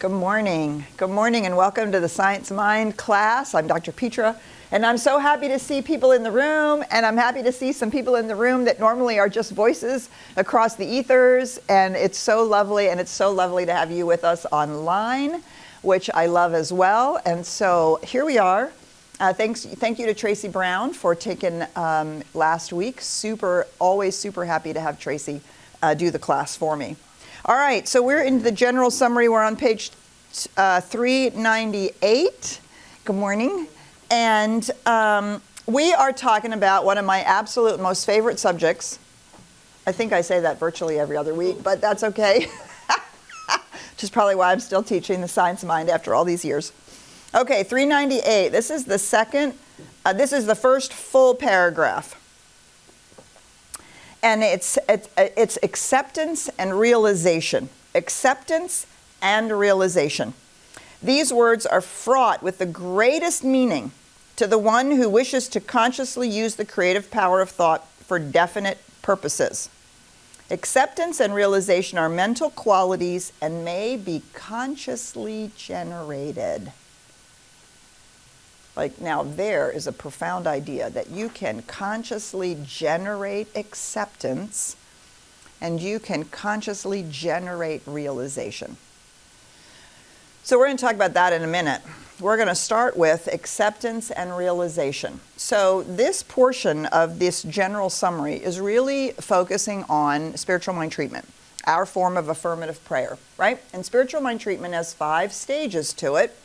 Good morning. Good morning and welcome to the Science Mind class. I'm Dr. Petra and I'm so happy to see people in the room, and I'm happy to see some people in the room that normally are just voices across the ethers, and it's so lovely, and it's so lovely to have you with us online, which I love as well. And so here we are. Thank you to Tracy Brown for taking last week. Always super happy to have Tracy do the class for me. All right, so we're in the general summary. We're on page 398. Good morning. And we are talking about one of my absolute most favorite subjects. I think I say that virtually every other week, but that's okay. Which is probably why I'm still teaching the science of mind after all these years. Okay, 398. This is the first full paragraph. And it's acceptance and realization. Acceptance and realization. These words are fraught with the greatest meaning to the one who wishes to consciously use the creative power of thought for definite purposes. Acceptance and realization are mental qualities and may be consciously generated. Now there is a profound idea that you can consciously generate acceptance and you can consciously generate realization. So we're going to talk about that in a minute. We're going to start with acceptance and realization. So this portion of this general summary is really focusing on spiritual mind treatment, our form of affirmative prayer, right? And spiritual mind treatment has 5 stages to it.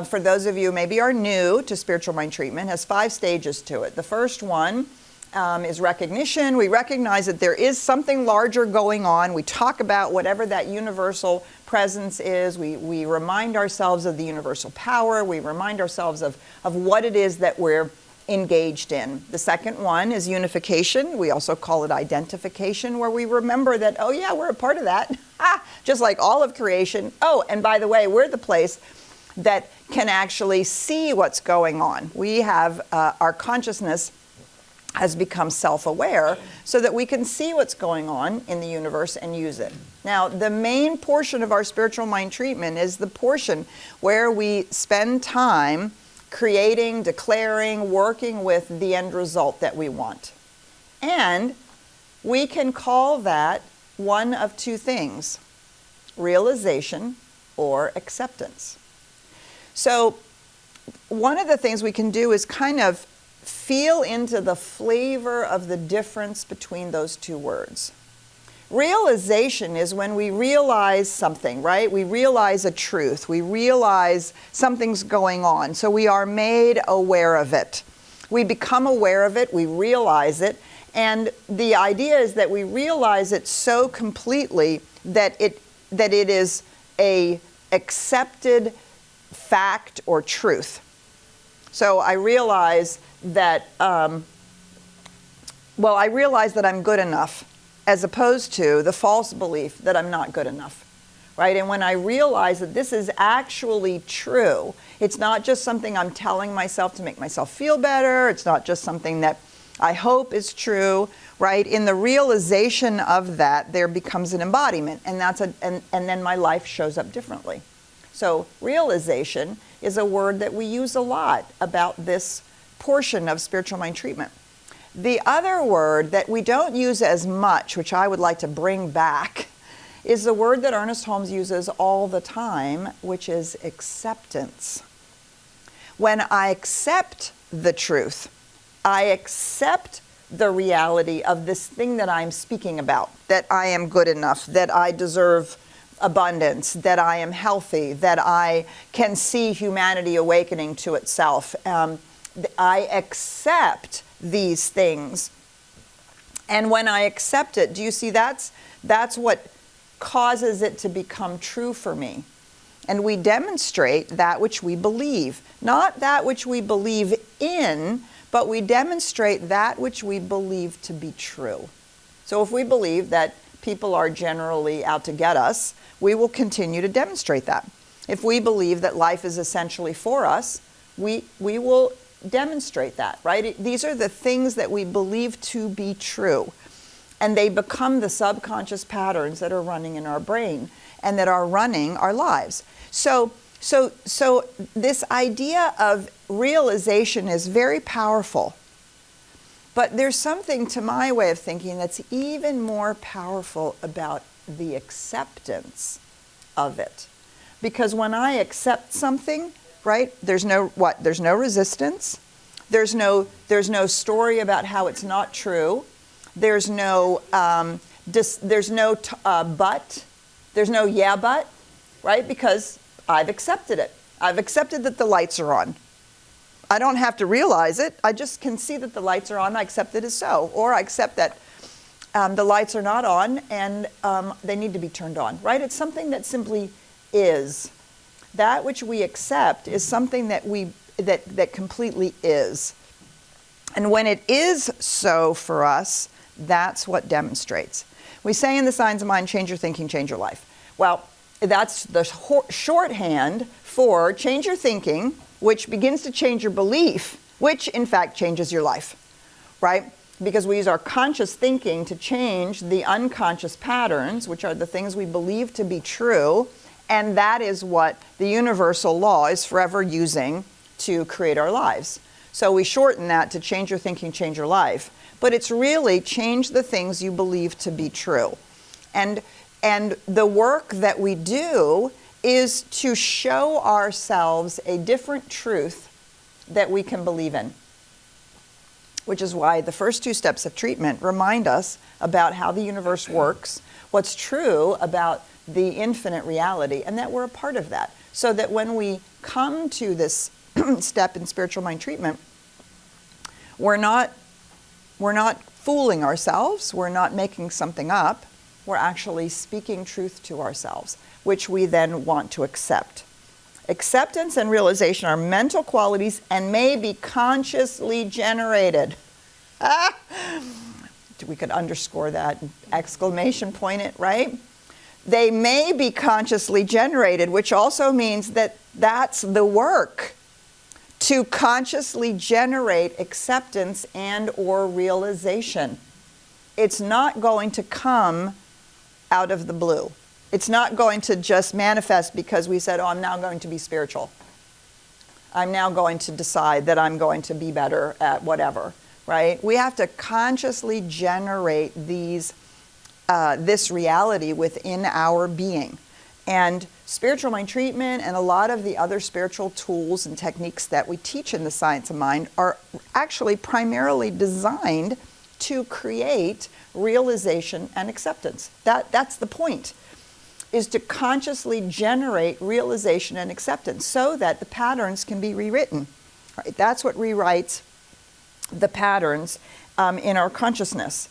For those of you who maybe are new to spiritual mind treatment, has 5 stages to it. The first one is recognition. We recognize that there is something larger going on. We talk about whatever that universal presence is. We remind ourselves of the universal power. We remind ourselves of what it is that we're engaged in. The second one is unification. We also call it identification, where we remember that, oh yeah, we're a part of that. Just like all of creation. Oh, and by the way, we're the place that can actually see what's going on. We have, our consciousness has become self-aware so that we can see what's going on in the universe and use it. Now, the main portion of our spiritual mind treatment is the portion where we spend time creating, declaring, working with the end result that we want. And we can call that one of 2 things: realization or acceptance. So one of the things we can do is kind of feel into the flavor of the difference between those 2 words. Realization is when we realize something, right? We realize a truth. We realize something's going on. So we are made aware of it. We become aware of it. We realize it. And the idea is that we realize it so completely that it is a accepted fact or truth. So I realize that, I realize that I'm good enough, as opposed to the false belief that I'm not good enough, right? And when I realize that this is actually true, it's not just something I'm telling myself to make myself feel better. It's not just something that I hope is true, right? In the realization of that, there becomes an embodiment, and and then my life shows up differently. So realization is a word that we use a lot about this portion of spiritual mind treatment. The other word that we don't use as much, which I would like to bring back, is the word that Ernest Holmes uses all the time, which is acceptance. When I accept the truth, I accept the reality of this thing that I'm speaking about, that I am good enough, that I deserve abundance, that I am healthy, that I can see humanity awakening to itself. I accept these things. And when I accept it, do you see that's what causes it to become true for me? And we demonstrate that which we believe. Not that which we believe in, but we demonstrate that which we believe to be true. So if we believe that people are generally out to get us, we will continue to demonstrate that. If we believe that life is essentially for us, we will demonstrate that, right? These are the things that we believe to be true. And they become the subconscious patterns that are running in our brain. and that are running our lives. So this idea of realization is very powerful. But there's something, to my way of thinking, that's even more powerful about the acceptance of it. Because when I accept something, right, there's no resistance. There's no story about how it's not true. There's no but. There's no yeah but, right? Because I've accepted it. I've accepted that the lights are on. I don't have to realize it. I just can see that the lights are on. I accept it as so. Or I accept that the lights are not on and they need to be turned on, right? It's something that simply is. That which we accept is something that that completely is. And when it is so for us, that's what demonstrates. We say in the Signs of Mind, change your thinking, change your life. Well, that's the shorthand for change your thinking, which begins to change your belief, which in fact changes your life, right? Because we use our conscious thinking to change the unconscious patterns, which are the things we believe to be true, and that is what the universal law is forever using to create our lives. So we shorten that to change your thinking, change your life. But it's really change the things you believe to be true. And the work that we do is to show ourselves a different truth that we can believe in. Which is why the first 2 steps of treatment remind us about how the universe works, what's true about the infinite reality, and that we're a part of that. So that when we come to this step in spiritual mind treatment, we're not fooling ourselves, we're not making something up, we're actually speaking truth to ourselves, which we then want to accept. Acceptance and realization are mental qualities and may be consciously generated. We could underscore that, exclamation point it, right? They may be consciously generated, which also means that that's the work, to consciously generate acceptance and or realization. It's not going to come out of the blue. It's not going to just manifest because we said, oh, I'm now going to be spiritual. I'm now going to decide that I'm going to be better at whatever, right? We have to consciously generate this reality within our being. And spiritual mind treatment and a lot of the other spiritual tools and techniques that we teach in the Science of Mind are actually primarily designed to create realization and acceptance. That's the point, is to consciously generate realization and acceptance so that the patterns can be rewritten. Right? That's what rewrites the patterns in our consciousness.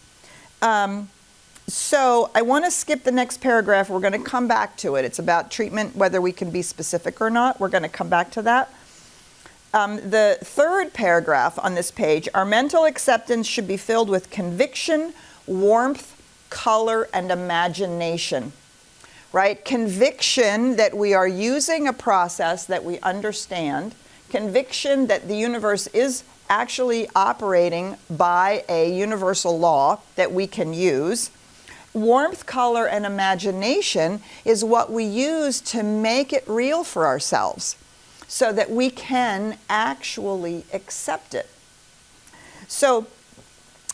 So I want to skip the next paragraph. We're going to come back to it. It's about treatment, whether we can be specific or not. We're going to come back to that. The third paragraph on this page, our mental acceptance should be filled with conviction, warmth, color, and imagination. Right? Conviction that we are using a process that we understand. Conviction that the universe is actually operating by a universal law that we can use. Warmth, color, and imagination is what we use to make it real for ourselves so that we can actually accept it. So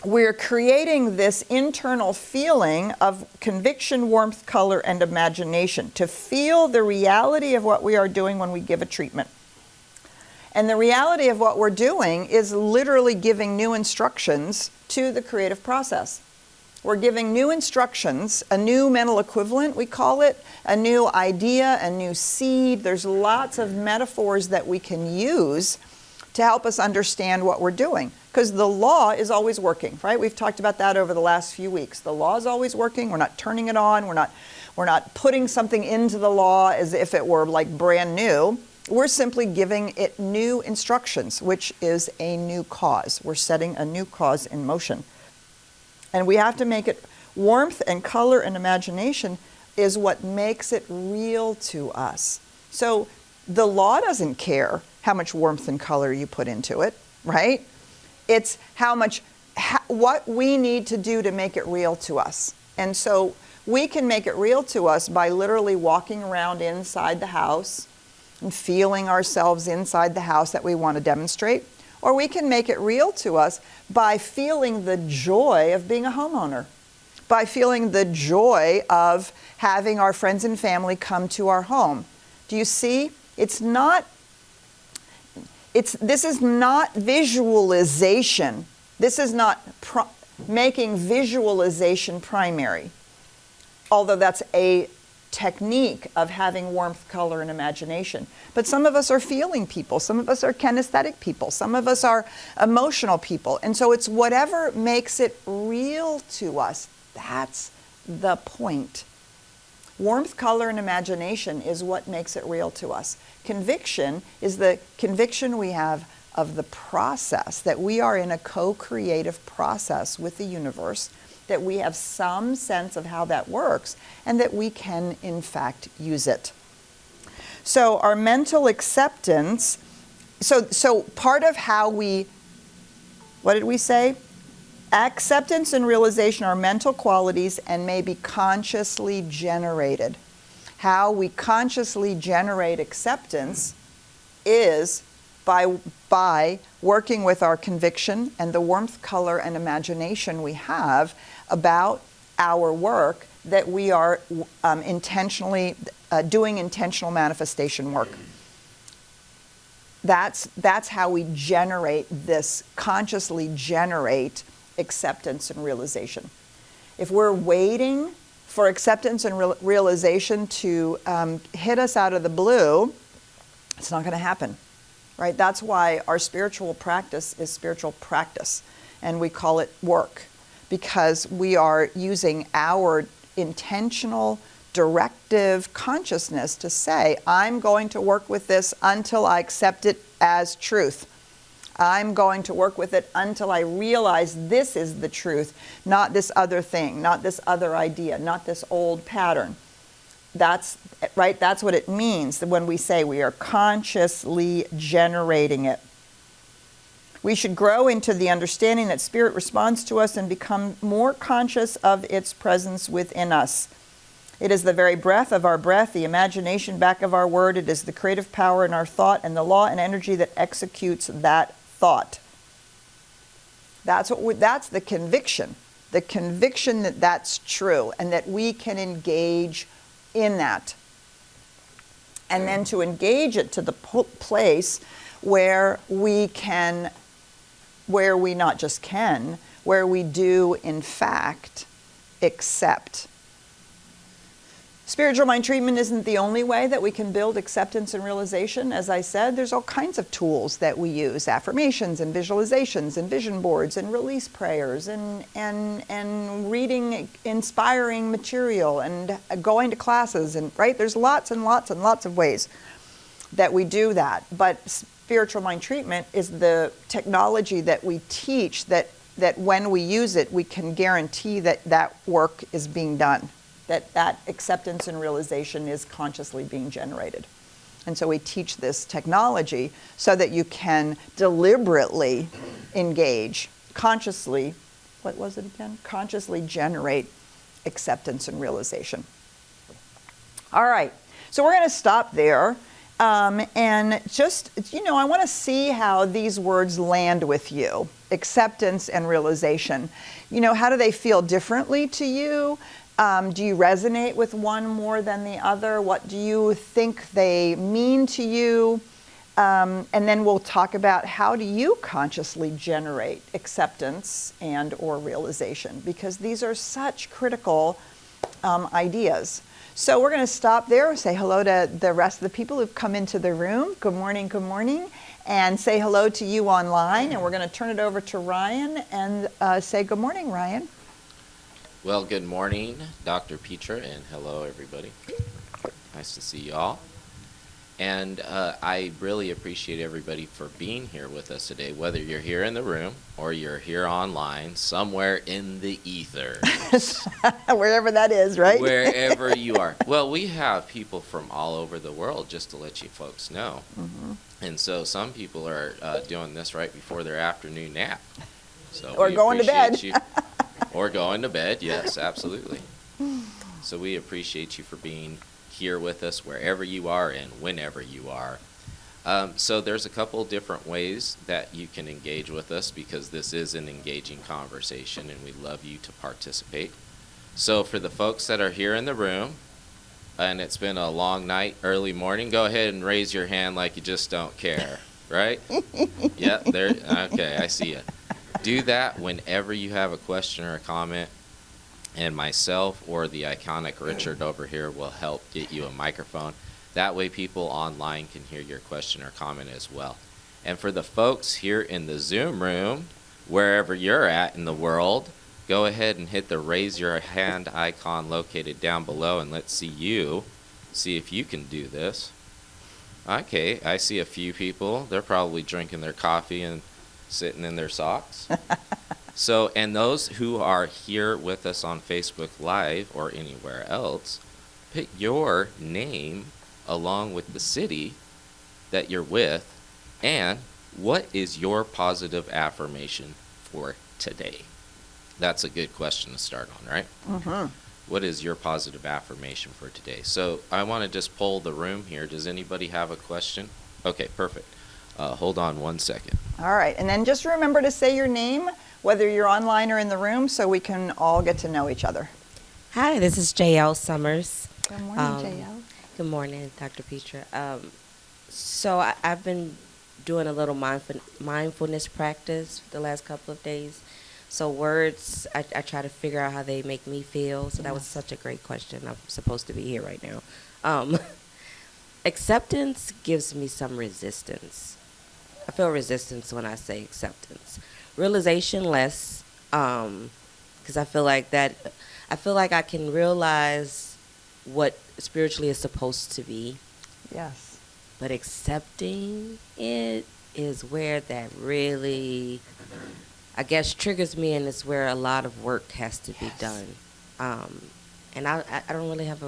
we're creating this internal feeling of conviction, warmth, color, and imagination to feel the reality of what we are doing when we give a treatment. And the reality of what we're doing is literally giving new instructions to the creative process. We're giving new instructions, a new mental equivalent, we call it, a new idea, a new seed. There's lots of metaphors that we can use to help us understand what we're doing. Because the law is always working, right? We've talked about that over the last few weeks. The law is always working. We're not turning it on. We're not putting something into the law as if it were like brand new. We're simply giving it new instructions, which is a new cause. We're setting a new cause in motion. And we have to make it warmth and color and imagination is what makes it real to us. So the law doesn't care how much warmth and color you put into it, right? It's what we need to do to make it real to us. And so We can make it real to us by literally walking around inside the house and feeling ourselves inside the house that we want to demonstrate. Or we can make it real to us by feeling the joy of being a homeowner, by feeling the joy of having our friends and family come to our home. Do you see? This is not visualization. This is not making visualization primary, although that's a technique of having warmth, color, and imagination. But some of us are feeling people. Some of us are kinesthetic people. Some of us are emotional people. And so it's whatever makes it real to us. That's the point. Warmth, color, and imagination is what makes it real to us. Conviction is the conviction we have of the process, that we are in a co-creative process with the universe, that we have some sense of how that works, and that we can, in fact, use it. So our mental acceptance, so part of how we, what did we say? Acceptance and realization are mental qualities and may be consciously generated. How we consciously generate acceptance is by working with our conviction and the warmth, color, and imagination we have about our work, that we are intentionally doing intentional manifestation work. That's how we generate this, consciously generate acceptance and realization. If we're waiting for acceptance and realization to hit us out of the blue, it's not going to happen. Right? That's why our spiritual practice is spiritual practice, and we call it work, because we are using our intentional directive consciousness to say, I'm going to work with this until I accept it as truth. I'm going to work with it until I realize this is the truth, not this other thing, not this other idea, not this old pattern. That's right. That's what it means when we say we are consciously generating it. We should grow into the understanding that spirit responds to us and become more conscious of its presence within us. It is the very breath of our breath, the imagination back of our word. It is the creative power in our thought and the law and energy that executes that thought. That's the conviction. The conviction that that's true and that we can engage in that. And then to engage it to the place where we can, where we not just can, where we do in fact accept. Spiritual mind treatment isn't the only way that we can build acceptance and realization. As I said, there's all kinds of tools that we use, affirmations and visualizations and vision boards and release prayers and reading inspiring material and going to classes, and right, there's lots and lots and lots of ways that we do that. But spiritual mind treatment is the technology that we teach that when we use it, we can guarantee that that work is being done. That acceptance and realization is consciously being generated. And so we teach this technology so that you can deliberately engage, consciously, what was it again? Consciously generate acceptance and realization. All right, so we're going to stop there. And just, I want to see how these words land with you. Acceptance and realization. How do they feel differently to you? Do you resonate with one more than the other? What do you think they mean to you? And then we'll talk about how do you consciously generate acceptance and or realization, because these are such critical ideas. So we're going to stop there, say hello to the rest of the people who've come into the room. Good morning, and say hello to you online. And we're going to turn it over to Ryan and say good morning, Ryan. Well, good morning, Dr. Petra, and hello, everybody. Nice to see you all. And I really appreciate everybody for being here with us today, whether you're here in the room or you're here online, somewhere in the ether. Wherever that is, right? Wherever you are. Well, we have people from all over the world, just to let you folks know. Mm-hmm. And so some people are doing this right before their afternoon nap. So or going to bed. Or going to bed, yes, absolutely. So we appreciate you for being here with us wherever you are and whenever you are. So there's a couple different ways that you can engage with us, because this is an engaging conversation and we love you to participate. So for the folks that are here in the room and it's been a long night, early morning, go ahead and raise your hand like you just don't care, right? Yeah, there. Okay, I see you. Do that whenever you have a question or a comment, and myself or the iconic Richard over here will help get you a microphone. That way people online can hear your question or comment as well. And for the folks here in the Zoom room, wherever you're at in the world, go ahead and hit the raise your hand icon located down below, and let's see if you can do this. Okay, I see a few people. They're probably drinking their coffee and sitting in their socks. So, and those who are here with us on Facebook Live or anywhere else, put your name along with the city that you're with, and what is your positive affirmation for today? That's a good question to start on, right? Mm-hmm. What is your positive affirmation for today? So I want to just poll the room here. Does anybody have a question? Okay, perfect. Hold on one second. All right, and then just remember to say your name, whether you're online or in the room, so we can all get to know each other. Hi, this is JL Summers. Good morning, JL. Good morning, Dr. Petra. So I've been doing a little mindfulness practice the last couple of days. So words, I try to figure out how they make me feel. So that was such a great question. I'm supposed to be here right now. Acceptance gives me some resistance. I feel resistance when I say acceptance. Realization less, because I feel like I can realize what spiritually is supposed to be. Yes. But accepting it is where that really, I guess, triggers me, and it's where a lot of work has to be done. And I don't really have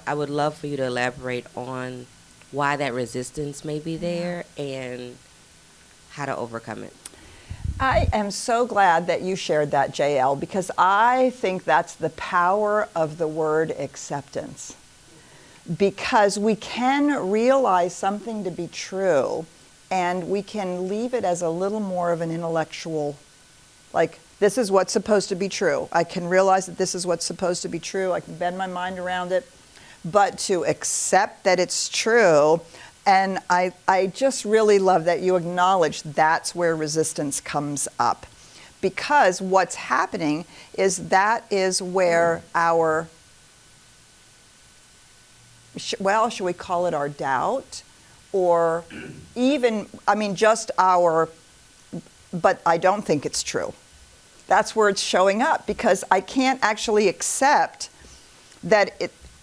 I would love for you to elaborate on why that resistance may be there and how to overcome it. I am so glad that you shared that, JL, because I think that's the power of the word acceptance. Because we can realize something to be true, and we can leave it as a little more of an intellectual, like, this is what's supposed to be true. I can realize that this is what's supposed to be true. I can bend my mind around it. But to accept that it's true, and I just really love that you acknowledge that's where resistance comes up. Because what's happening is that is where our, should we call it our doubt? Or even, just our, but I don't think it's true. That's where it's showing up, because I can't actually accept that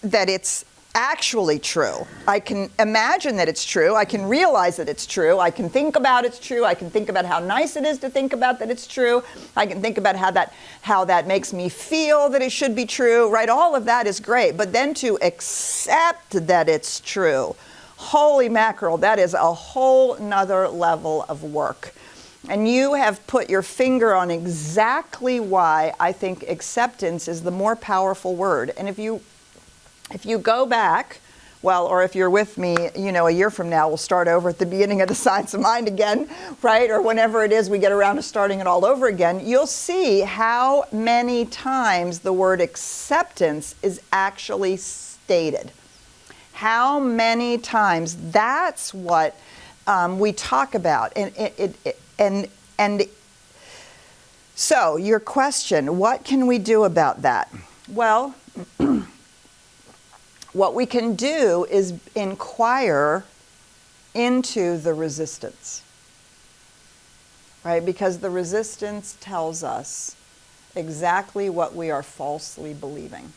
it's actually true. I can imagine that it's true. I can realize that it's true. I can think about it's true. I can think about how nice it is to think about that it's true. I can think about how that makes me feel that it should be true, right? All of that is great. But then to accept that it's true, holy mackerel, that is a whole nother level of work. And you have put your finger on exactly why I think acceptance is the more powerful word. And if you go back, or if you're with me, a year from now, we'll start over at the beginning of the Science of Mind again, right? Or whenever it is we get around to starting it all over again, you'll see how many times the word acceptance is actually stated. How many times that's what we talk about. And so your question, what can we do about that? Well, what we can do is inquire into the resistance, right? Because the resistance tells us exactly what we are falsely believing.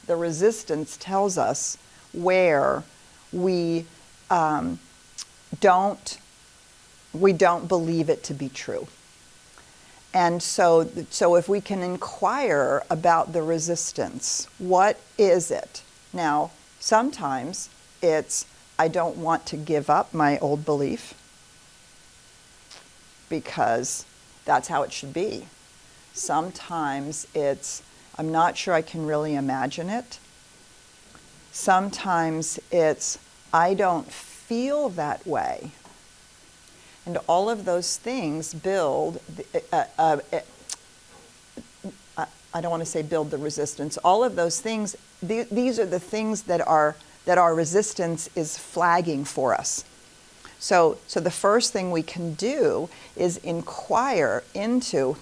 The resistance tells us where we don't believe it to be true. And so if we can inquire about the resistance, what is it? Now, sometimes it's, I don't want to give up my old belief because that's how it should be. Sometimes it's, I'm not sure I can really imagine it. Sometimes it's, I don't feel that way. And all of those things build, I don't want to say build the resistance. All of those things, these are the things that our resistance is flagging for us. So the first thing we can do is inquire into,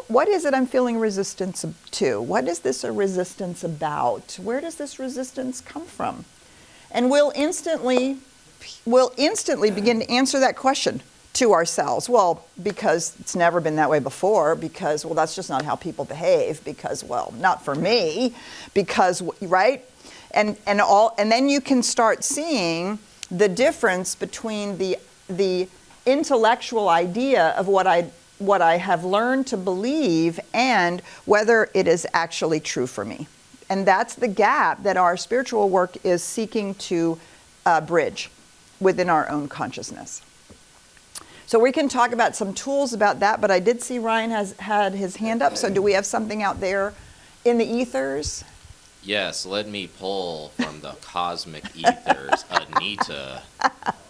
what is it I'm feeling resistance to? What is this a resistance about? Where does this resistance come from? And we'll instantly begin to answer that question to ourselves. Well, because it's never been that way before, because, well, that's just not how people behave, because, well, not for me, because, right? And then you can start seeing the difference between the intellectual idea of what I have learned to believe and whether it is actually true for me. And that's the gap that our spiritual work is seeking to bridge within our own consciousness. So we can talk about some tools about that, but I did see Ryan has had his hand up. So do we have something out there in the ethers? Yes, let me pull from the cosmic ethers.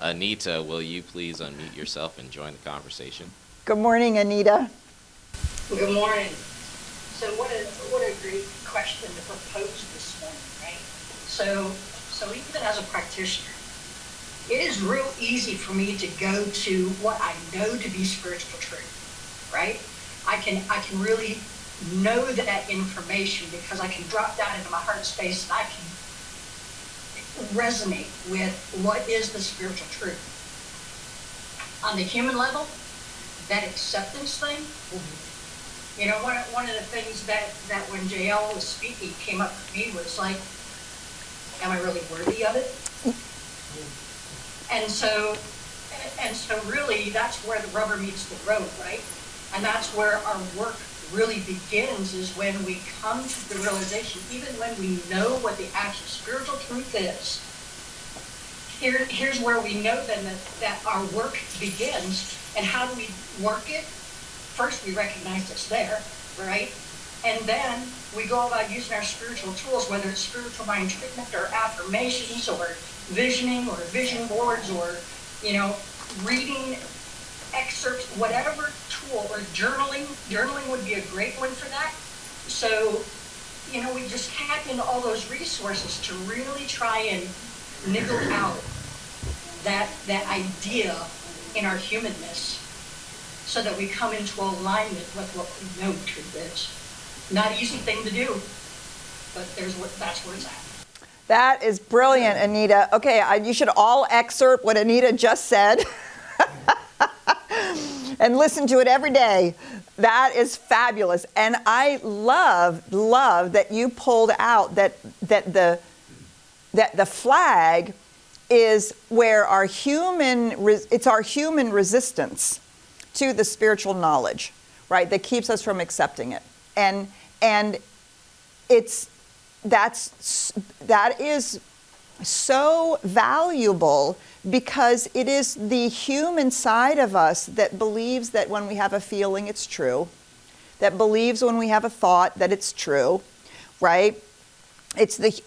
Anita, will you please unmute yourself and join the conversation? Good morning, Anita. Good morning. So what a great question to propose this morning, right? So even as a practitioner, it is real easy for me to go to what I know to be spiritual truth, right? I can really know that information because I can drop down into my heart space and I can resonate with what is the spiritual truth. On the human level, that acceptance thing, you know, one of the things that when JL was speaking came up for me was like, am I really worthy of it? And so really that's where the rubber meets the road, right? And that's where our work really begins, is when we come to the realization, even when we know what the actual spiritual truth is. Here's where we know then that our work begins. And how do we work it? First, we recognize it's there, right? And then we go about using our spiritual tools, whether it's spiritual mind treatment or affirmations or visioning or vision boards or, you know, reading excerpts, whatever tool, or journaling. Journaling would be a great one for that. So, you know, we just tap into all those resources to really try and niggle out that idea in our humanness so that we come into alignment with what we know truth is. Not an easy thing to do, but that's where it's at. That is brilliant, Anita. Okay, you should all excerpt what Anita just said and listen to it every day. That is fabulous. And I love that you pulled out that the flag is where it's our human resistance to the spiritual knowledge, right, that keeps us from accepting it. And that is so valuable because it is the human side of us that believes that when we have a feeling it's true, that believes when we have a thought that it's true, right?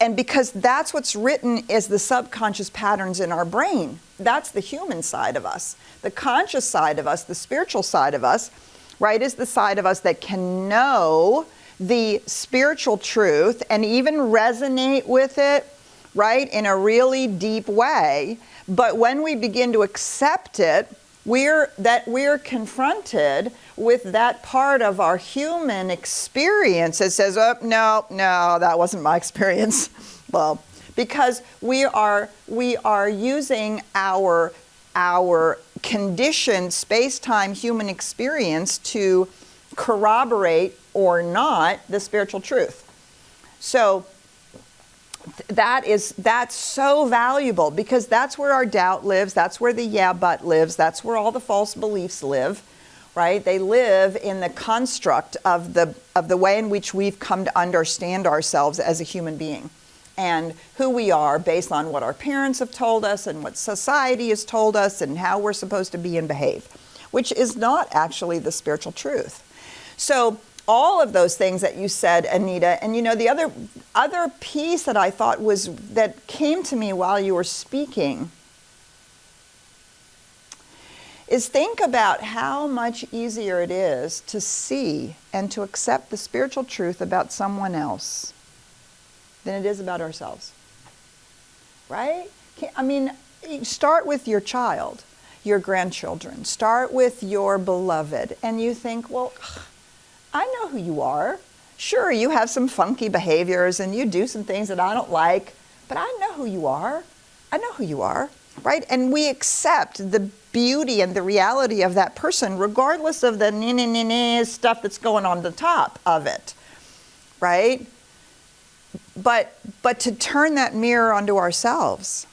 And because that's what's written as the subconscious patterns in our brain. That's the human side of us. The conscious side of us, the spiritual side of us, right, is the side of us that can know the spiritual truth and even resonate with it, right, in a really deep way. But when we begin to accept it, we're confronted with that part of our human experience that says, oh, no, that wasn't my experience. Well, because we are using our conditioned space-time human experience to corroborate or not the spiritual truth. So that's so valuable because that's where our doubt lives, that's where the yeah but lives, that's where all the false beliefs live, right? They live in the construct of the way in which we've come to understand ourselves as a human being and who we are based on what our parents have told us and what society has told us and how we're supposed to be and behave, which is not actually the spiritual truth. So all of those things that you said, Anita. And the other piece that I thought that came to me while you were speaking is think about how much easier it is to see and to accept the spiritual truth about someone else than it is about ourselves. Right? I mean, start with your child, your grandchildren. Start with your beloved. And you think, well, I know who you are. Sure, you have some funky behaviors and you do some things that I don't like, but I know who you are. I know who you are, right? And we accept the beauty and the reality of that person regardless of the stuff that's going on the top of it, right? But to turn that mirror onto ourselves.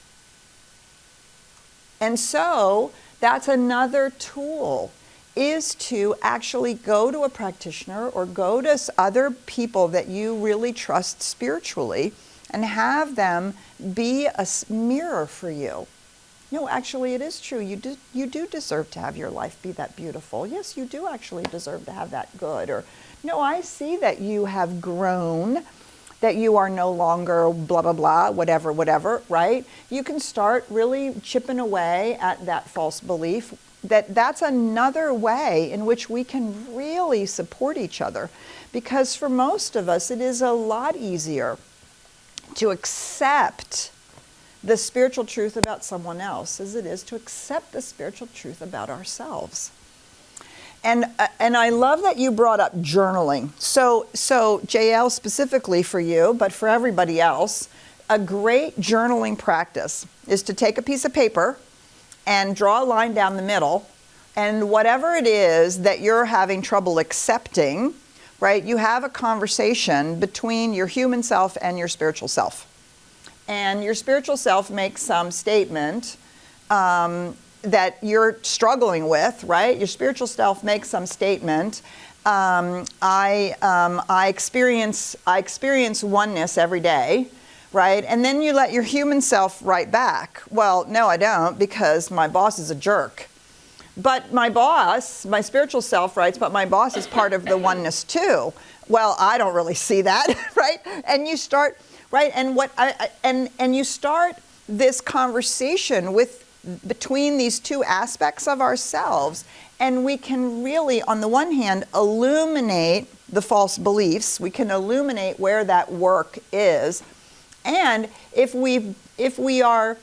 And so that's another tool, is to actually go to a practitioner or go to other people that you really trust spiritually and have them be a mirror for you. No, actually it is true. You do deserve to have your life be that beautiful. Yes, you do actually deserve to have that good. Or, no, I see that you have grown, that you are no longer blah, blah, blah, whatever, right? You can start really chipping away at that false belief. That's another way in which we can really support each other. Because for most of us, it is a lot easier to accept the spiritual truth about someone else as it is to accept the spiritual truth about ourselves. And I love that you brought up journaling. So JL specifically for you, but for everybody else, a great journaling practice is to take a piece of paper and draw a line down the middle, and whatever it is that you're having trouble accepting, right, you have a conversation between your human self and your spiritual self. And your spiritual self makes some statement that you're struggling with, right? Your spiritual self makes some statement. I experience oneness every day, right? And then you let your human self write back. Well, no, I don't, because my boss is a jerk. But my boss, my spiritual self writes, but my boss is part of the oneness too. Well, I don't really see that, right? And you start, right? And you start this conversation between these two aspects of ourselves, and we can really, on the one hand, illuminate the false beliefs. We can illuminate where that work is. And if we are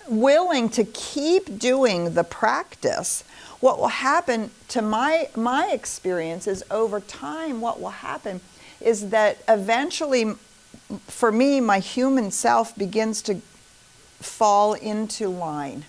willing to keep doing the practice, what will happen, to my experience, is over time what will happen is that eventually, for me, my human self begins to fall into line.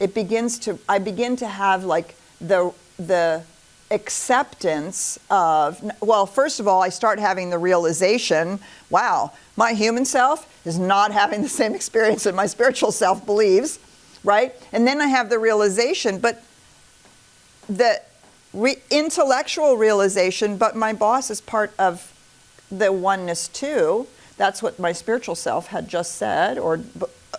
I begin to have like the acceptance of, well, first of all, I start having the realization, wow, my human self is not having the same experience that my spiritual self believes, right? And then I have the realization, but the intellectual realization, but my boss is part of the oneness too. That's what my spiritual self had just said, or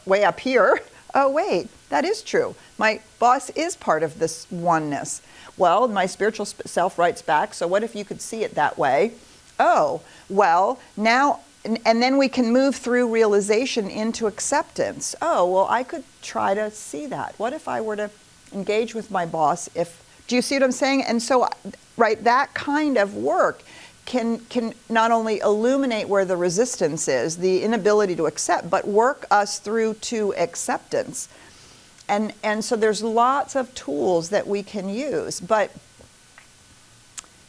way up here. Oh, wait, that is true. My boss is part of this oneness. Well, my spiritual self writes back, so what if you could see it that way? Oh, well, now, and then we can move through realization into acceptance. Oh, well, I could try to see that. What if I were to engage with my boss do you see what I'm saying? And so, right, that kind of work can not only illuminate where the resistance is, the inability to accept, but work us through to acceptance. And so there's lots of tools that we can use, but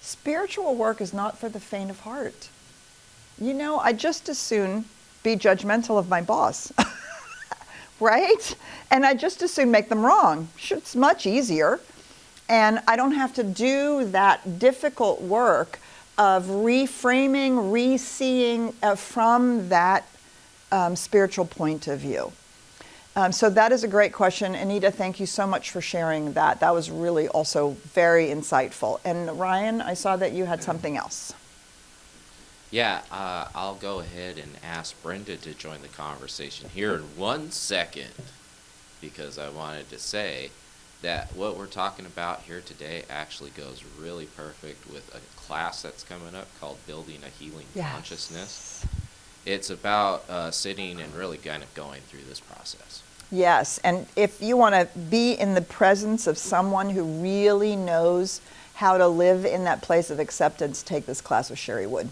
spiritual work is not for the faint of heart. I'd just as soon be judgmental of my boss, right? And I'd just as soon make them wrong. It's much easier. And I don't have to do that difficult work of reframing, re-seeing from that spiritual point of view. So that is a great question. Anita, thank you so much for sharing that. That was really also very insightful. And Ryan, I saw that you had something else. Yeah, I'll go ahead and ask Brenda to join the conversation here in 1 second, because I wanted to say that what we're talking about here today actually goes really perfect with a class that's coming up called Building a Healing Consciousness. It's about sitting and really kind of going through this process. Yes, and if you want to be in the presence of someone who really knows how to live in that place of acceptance, take this class with Sherry Wood.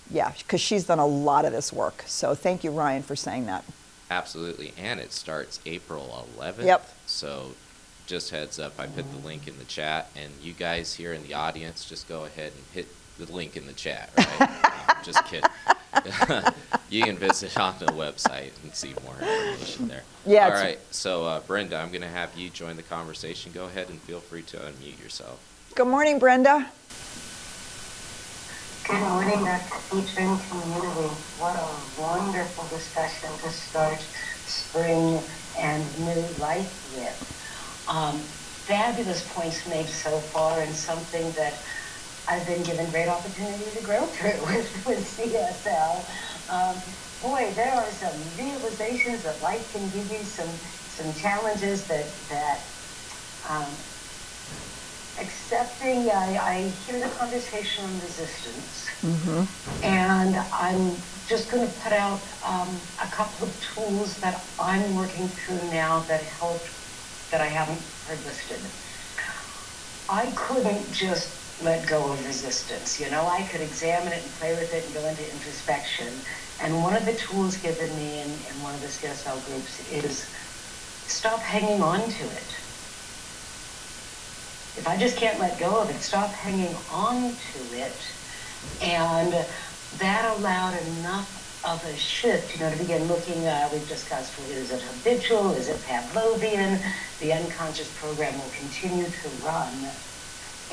Yeah, because she's done a lot of this work. So thank you, Ryan, for saying that. Absolutely, and it starts April 11th. Yep. So just heads up, I put the link in the chat, and you guys here in the audience, just go ahead and hit the link in the chat, right? Just kidding. You can visit on the website and see more information there. Yeah. All right, so Brenda, I'm going to have you join the conversation. Go ahead and feel free to unmute yourself. Good morning, Brenda. Good morning, Dr. Peter and community. What a wonderful discussion to start spring and new life with. Fabulous points made so far, and something that I've been given great opportunity to grow through with CSL. Boy, there are some realizations that life can give you, some challenges that accepting. I hear the conversation on resistance, and I'm just going to put out a couple of tools that I'm working through now that help, that I haven't heard listed. I couldn't just let go of resistance. You know, I could examine it and play with it and go into introspection. And one of the tools given me in one of the CSL groups is stop hanging on to it. If I just can't let go of it, stop hanging on to it. And that allowed enough of a shift, to begin looking, we've discussed, is it habitual, is it Pavlovian? The unconscious program will continue to run.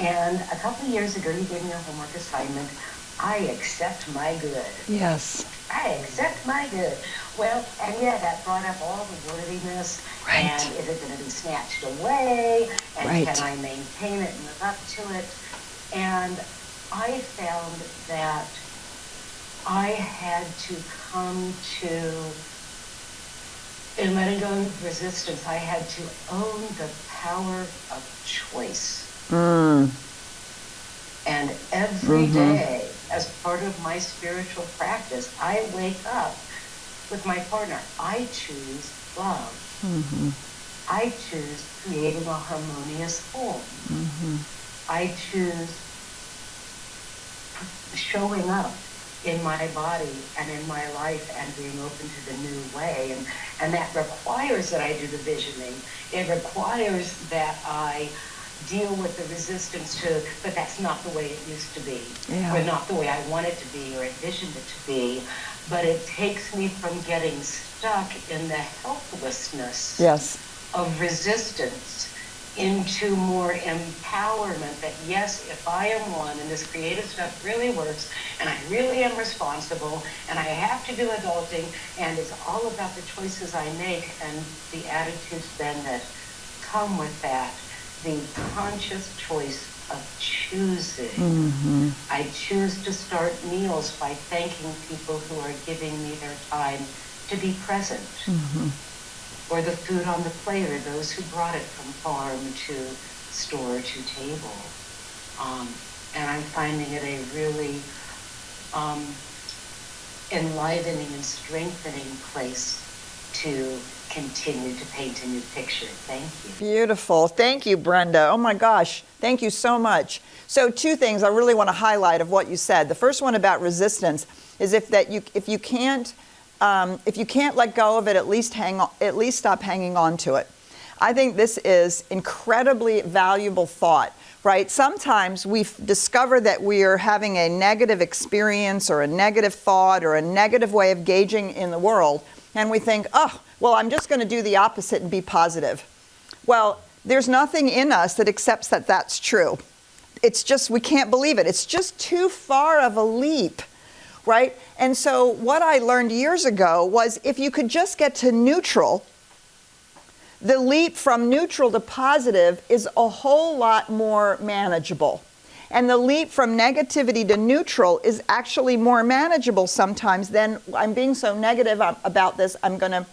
And a couple of years ago, you gave me a homework assignment. I accept my good. Yes. I accept my good. Well, and yeah, that brought up all the worthiness. Right. And is it going to be snatched away? And right. Can I maintain it and live up to it? And I found that I had to come to, in letting go of resistance, I had to own the power of choice. And every day, as part of my spiritual practice, I wake up with my partner. I choose love. I choose creating a harmonious home. I choose showing up in my body and in my life and being open to the new way. And that requires that I do the visioning. It requires that I deal with the resistance to, but that's not the way it used to be, or not the way I want it to be or envisioned it to be. But it takes me from getting stuck in the helplessness of resistance into more empowerment that, yes, if I am one and this creative stuff really works and I really am responsible and I have to do adulting and it's all about the choices I make and the attitudes then that come with that, the conscious choice of choosing. I choose to start meals by thanking people who are giving me their time to be present. Or the food on the plate, or those who brought it from farm to store to table. And I'm finding it a really enlivening and strengthening place to continue to paint a new picture. Thank you. Beautiful. Thank you, Brenda. Oh my gosh. Thank you so much. So two things I really want to highlight of what you said. The first one about resistance is if you can't let go of it, at least stop hanging on to it. I think this is incredibly valuable thought, right? Sometimes we discover that we are having a negative experience or a negative thought or a negative way of gauging in the world, and we think, oh, well, I'm just going to do the opposite and be positive. Well, there's nothing in us that accepts that that's true. It's just, we can't believe it. It's just too far of a leap, right? And so what I learned years ago was if you could just get to neutral, the leap from neutral to positive is a whole lot more manageable. And the leap from negativity to neutral is actually more manageable sometimes than I'm being so negative about this, I'm going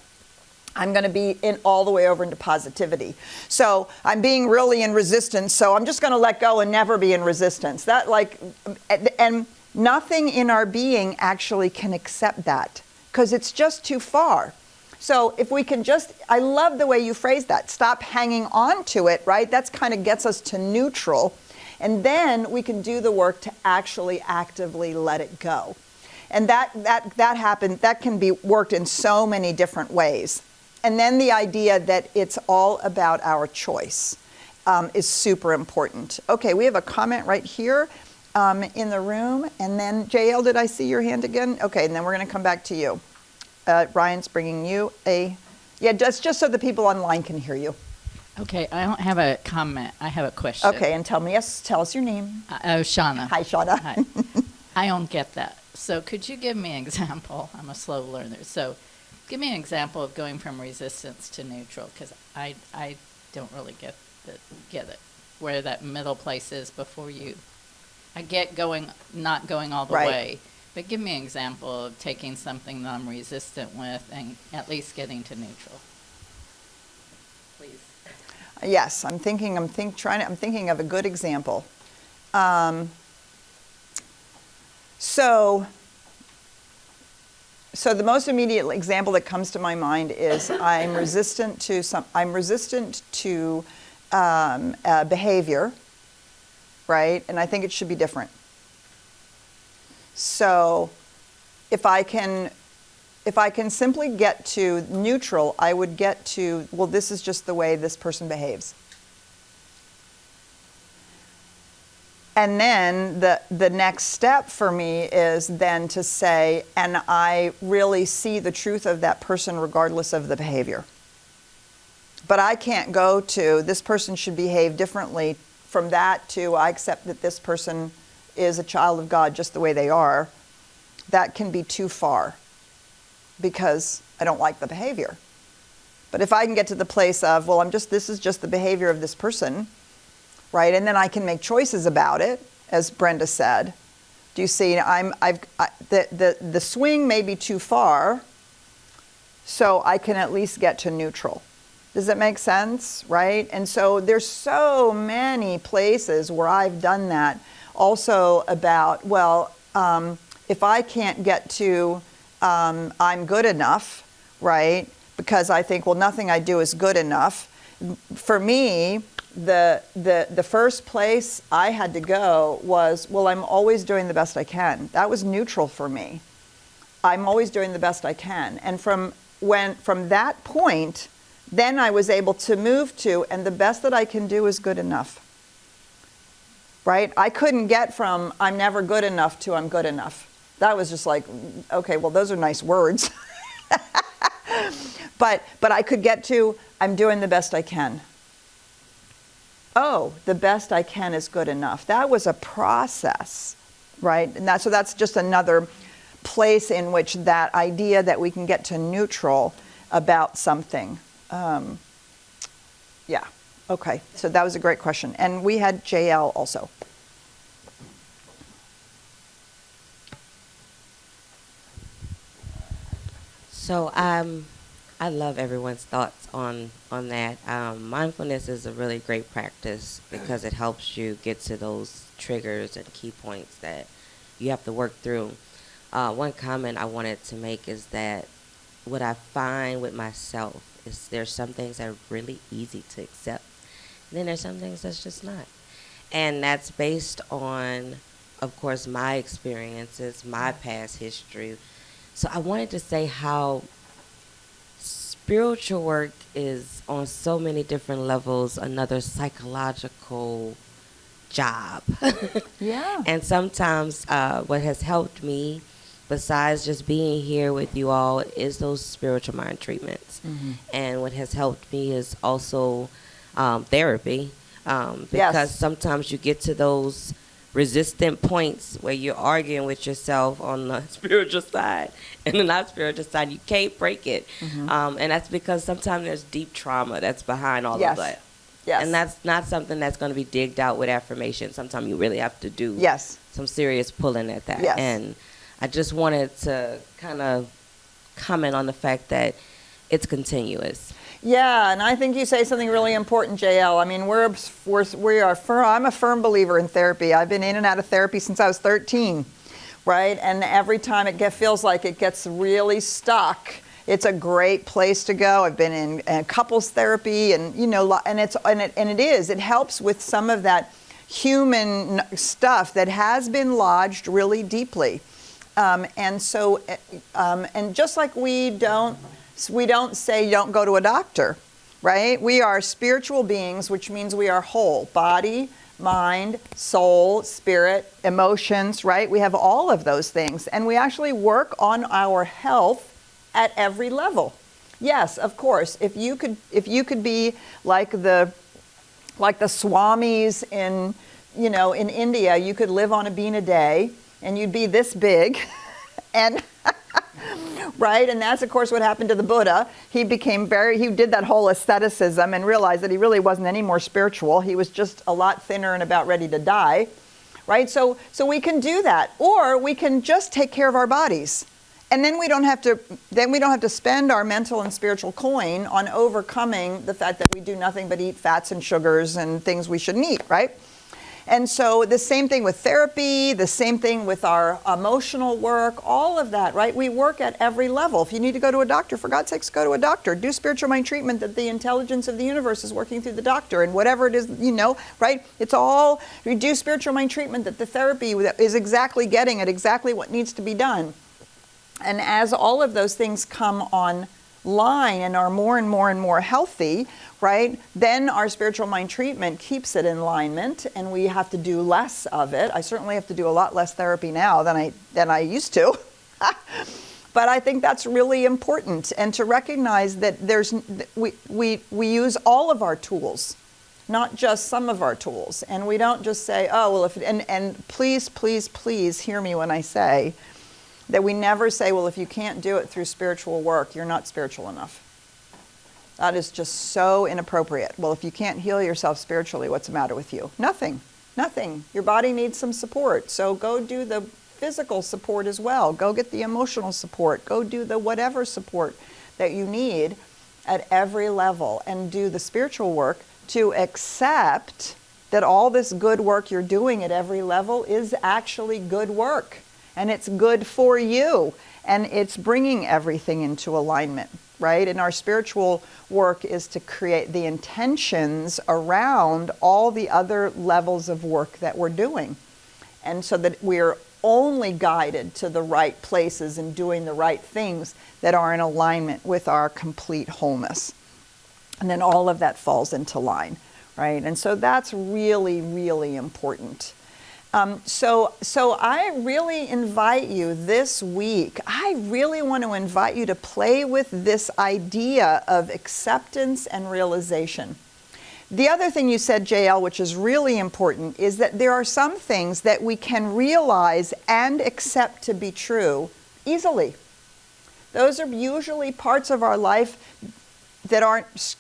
I'm going to be in all the way over into positivity. So I'm being really in resistance, so I'm just going to let go and never be in resistance. And nothing in our being actually can accept that, because it's just too far. So if we can just, I love the way you phrase that, stop hanging on to it, right? That's kind of gets us to neutral. And then we can do the work to actually actively let it go. And that can be worked in so many different ways. And then the idea that it's all about our choice is super important. Okay, we have a comment right here in the room. And then, JL, did I see your hand again? Okay, and then we're going to come back to you. Ryan's bringing you just so the people online can hear you. Okay, I don't have a comment. I have a question. Okay, and tell us your name. Shauna. Hi, Shauna. Hi. I don't get that. So could you give me an example? I'm a slow learner. So give me an example of going from resistance to neutral, because I don't really get it, where that middle place is before you. I get not going all the way, but give me an example of taking something that I'm resistant with and at least getting to neutral. Please. Yes, I'm thinking of a good example. So the most immediate example that comes to my mind is I'm resistant to behavior, right? And I think it should be different. So if I can simply get to neutral, I would get to, well, this is just the way this person behaves. And then the next step for me is then to say, and I really see the truth of that person regardless of the behavior. But I can't go to, this person should behave differently, from that to, I accept that this person is a child of God just the way they are. That can be too far, because I don't like the behavior. But if I can get to the place of, well, this is just the behavior of this person, right? And then I can make choices about it, as Brenda said. Do you see? The swing may be too far, so I can at least get to neutral. Does that make sense, right? And so there's so many places where I've done that. Also about, well, if I can't get to I'm good enough, right? Because I think, well, nothing I do is good enough. For me, the first place I had to go was, well, I'm always doing the best I can. That was neutral for me. I'm always doing the best I can. And from that point, then I was able to move to, and the best that I can do is good enough. Right? I couldn't get from I'm never good enough to I'm good enough. That was just like, okay, well, those are nice words. But I could get to I'm doing the best I can. Oh, the best I can is good enough. That was a process, right? And so that's just another place in which that idea that we can get to neutral about something. Yeah. Okay. So that was a great question. And we had JL also. So I love everyone's thoughts on that. Mindfulness is a really great practice because it helps you get to those triggers and key points that you have to work through. One comment I wanted to make is that what I find with myself is there's some things that are really easy to accept, and then there's some things that's just not. And that's based on, of course, my experiences, my past history. So I wanted to say how spiritual work is on so many different levels another psychological job. Yeah. And sometimes what has helped me, besides just being here with you all, is those spiritual mind treatments. Mm-hmm. And what has helped me is also therapy, because sometimes you get to those resistant points where you're arguing with yourself on the spiritual side, and the not spiritual side, you can't break it. Mm-hmm. And that's because sometimes there's deep trauma that's behind all of that. Yes. And that's not something that's going to be digged out with affirmation. Sometimes you really have to do some serious pulling at that. Yes. And I just wanted to kind of comment on the fact that it's continuous. Yeah, and I think you say something really important, JL. I mean, I'm a firm believer in therapy. I've been in and out of therapy since I was 13, right? And every time it feels like it gets really stuck, it's a great place to go. I've been in couples therapy, and it helps with some of that human stuff that has been lodged really deeply. And just like we don't say don't go to a doctor, right? We are spiritual beings, which means we are whole. Body, mind, soul, spirit, emotions, right? We have all of those things. And we actually work on our health at every level. Yes, of course. If you could be like the swamis in India, you could live on a bean a day and you'd be this big. And right? And that's, of course, what happened to the Buddha. He did that whole asceticism and realized that he really wasn't any more spiritual. He was just a lot thinner and about ready to die, right? So we can do that. Or we can just take care of our bodies. And then we don't have to spend our mental and spiritual coin on overcoming the fact that we do nothing but eat fats and sugars and things we shouldn't eat, right? And so the same thing with therapy, the same thing with our emotional work, all of that, right? We work at every level. If you need to go to a doctor, for God's sakes, go to a doctor. Do spiritual mind treatment that the intelligence of the universe is working through the doctor, and whatever it is, right? It's all, you do spiritual mind treatment that the therapy is exactly getting at exactly what needs to be done. And as all of those things come online and are more and more and more healthy, right, then our spiritual mind treatment keeps it in alignment, and we have to do less of it. I certainly have to do a lot less therapy now than I used to. But I think that's really important, and to recognize that we use all of our tools, not just some of our tools. And we don't just say, oh, well, and please, please, please hear me when I say that we never say, well, if you can't do it through spiritual work, you're not spiritual enough. That is just so inappropriate. Well, if you can't heal yourself spiritually, what's the matter with you? Nothing. Your body needs some support. So go do the physical support as well. Go get the emotional support. Go do the whatever support that you need at every level, and do the spiritual work to accept that all this good work you're doing at every level is actually good work. And it's good for you, and it's bringing everything into alignment, right? And our spiritual work is to create the intentions around all the other levels of work that we're doing. And so that we're only guided to the right places and doing the right things that are in alignment with our complete wholeness. And then all of that falls into line, right? And so that's really, really important. So I really invite you this week, I really want to invite you to play with this idea of acceptance and realization. The other thing you said, JL, which is really important, is that there are some things that we can realize and accept to be true easily. Those are usually parts of our life that aren't,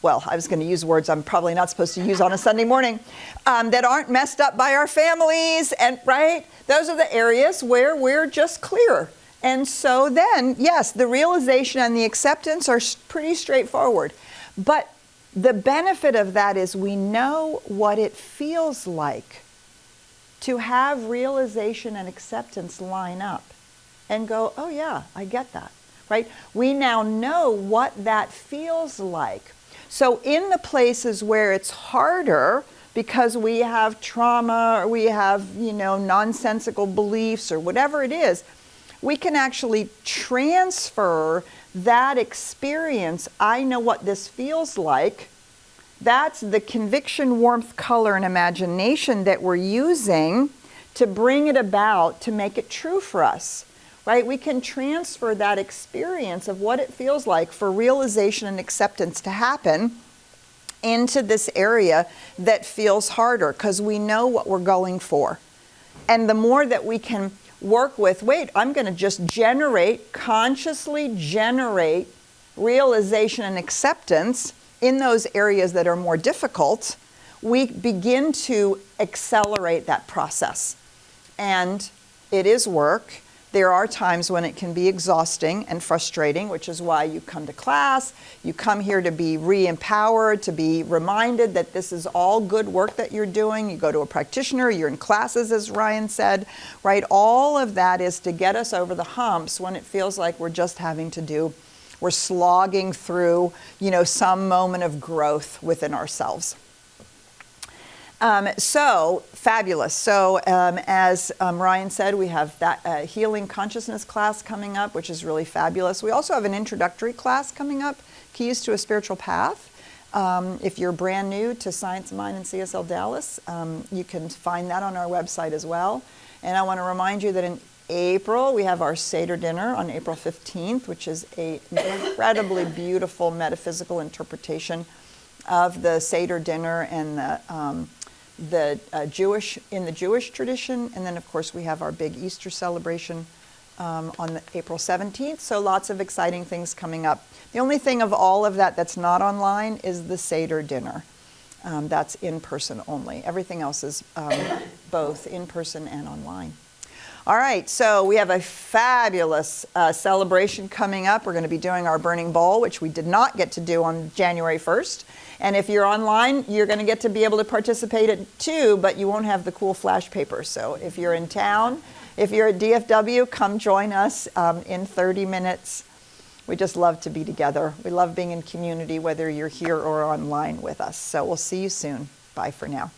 well, I was going to use words I'm probably not supposed to use on a Sunday morning, that aren't messed up by our families, and right? Those are the areas where we're just clear. And so then, yes, the realization and the acceptance are pretty straightforward. But the benefit of that is we know what it feels like to have realization and acceptance line up and go, oh yeah, I get that, right? We now know what that feels like. So in the places where it's harder because we have trauma or we have, nonsensical beliefs or whatever it is, we can actually transfer that experience. I know what this feels like. That's the conviction, warmth, color, and imagination that we're using to bring it about, to make it true for us. Right? We can transfer that experience of what it feels like for realization and acceptance to happen into this area that feels harder, because we know what we're going for. And the more that we can work with, I'm going to just consciously generate realization and acceptance in those areas that are more difficult, we begin to accelerate that process. And it is work. There are times when it can be exhausting and frustrating, which is why you come to class. You come here to be re-empowered, to be reminded that this is all good work that you're doing. You go to a practitioner, you're in classes, as Ryan said, right? All of that is to get us over the humps when it feels like we're just having to do, we're slogging through, some moment of growth within ourselves. So fabulous. So as Ryan said, we have that healing consciousness class coming up, which is really fabulous. We also have an introductory class coming up, Keys to a Spiritual Path. If you're brand new to Science of Mind and CSLDallas, you can find that on our website as well. And I want to remind you that in April, we have our Seder dinner on April 15th, which is an incredibly beautiful metaphysical interpretation of the Seder dinner and the Jewish tradition, and then of course we have our big Easter celebration on April 17th. So lots of exciting things coming up. The only thing of all of that that's not online is the Seder dinner. That's in person only. Everything else is both in person and online. All right, so we have a fabulous celebration coming up. We're going to be doing our Burning Bowl, which we did not get to do on January 1st. And if you're online, you're going to get to be able to participate it too, but you won't have the cool flash paper. So if you're in town, if you're at DFW, come join us in 30 minutes. We just love to be together. We love being in community, whether you're here or online with us. So we'll see you soon. Bye for now.